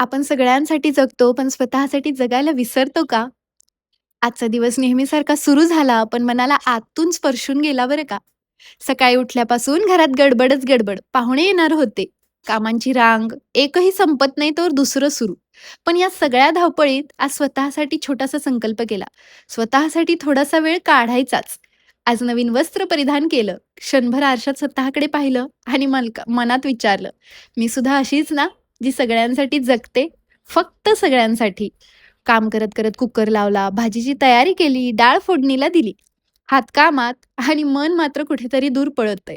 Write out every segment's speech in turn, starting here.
आपण सगळ्यांसाठी जगतो, पण स्वतःसाठी जगायला विसरतो का? आजचा दिवस नेहमीसारखा सुरू झाला, पण मनाला आतून स्पर्शून गेला बरं का. सकाळी उठल्यापासून घरात गडबडच गडबड. पाहुणे येणार होते. कामांची रांग, एकही संपत नाही तोवर दुसरं सुरू. पण या सगळ्या धावपळीत आज स्वतःसाठी छोटासा संकल्प केला. स्वतःसाठी थोडासा वेळ काढायचाच. आज नवीन वस्त्र परिधान केलं. क्षणभर आरशात स्वतःकडे पाहिलं आणि मनात विचारलं, "मी सुद्धा अशीच ना, जी सगळ्यांसाठी जगते, फक्त सगळ्यांसाठी." काम करत करत कुकर लावला, भाजीची तयारी केली, डाळ फोडणीला दिली. हात कामात आणि मन मात्र कुठेतरी दूर पळतंय.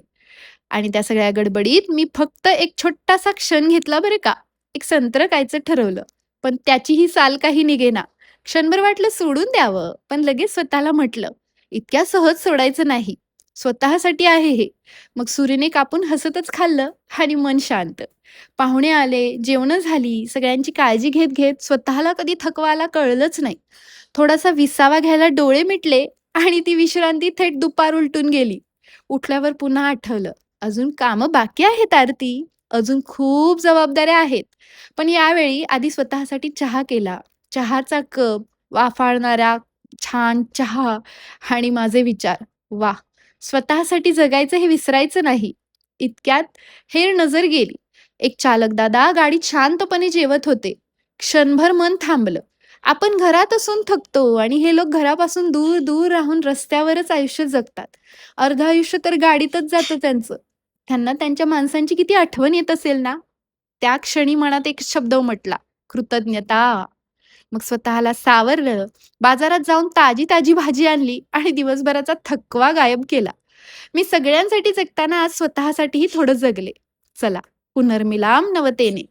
आणि त्या सगळ्या गडबडीत मी फक्त एक छोटासा क्षण घेतला बरं का. एक संत्र खायचं ठरवलं. पण त्याचीही साल काही निघेना. क्षणभर वाटलं सोडून द्यावं, पण लगेच स्वतःला म्हटलं, "इतक्या सहज सोडायचं नाही. स्वतःसाठी आहे हे." मग सुरीने कापून हसतच खाल्लं आणि मन शांत. पाहुणे आले, जेवणं झाली, सगळ्यांची काळजी घेत घेत स्वतःला कधी थकवा आला कळलंच नाही. थोडासा विसावा घ्यायला डोळे मिटले आणि ती विश्रांती थेट दुपार उलटून गेली. उठल्यावर पुन्हा आठवलं, अजून कामं बाकी आहेत आरती, अजून खूप जबाबदाऱ्या आहेत. पण यावेळी आधी स्वतःसाठी चहा केला. चहाचा कप, वाफाळणारा छान चहा आणि माझे विचार. वाह! स्वतःसाठी जगायचं हे विसरायचं नाही. इतक्यात हेर नजर गेली. एक चालक दादा गाडीत शांतपणे जेवत होते. क्षणभर मन थांबलं. आपण घरात असून थकतो आणि हे लोक घरापासून दूर दूर राहून रस्त्यावरच आयुष्य जगतात. अर्ध आयुष्य तर गाडीतच जातं त्यांचं. त्यांना त्यांच्या माणसांची किती आठवण येत असेल ना? त्या क्षणी मनात एक शब्द उमटला, कृतज्ञता. मग स्वतःला सावरलं, बाजारात जाऊन ताजी-ताजी भाजी आणली आणि दिवसभराचा थकवा गायब केला. मी सगळ्यांसाठी जगताना आज स्वतःसाठीही थोडं जगले. चला, पुनर्मिलाम नवतेने.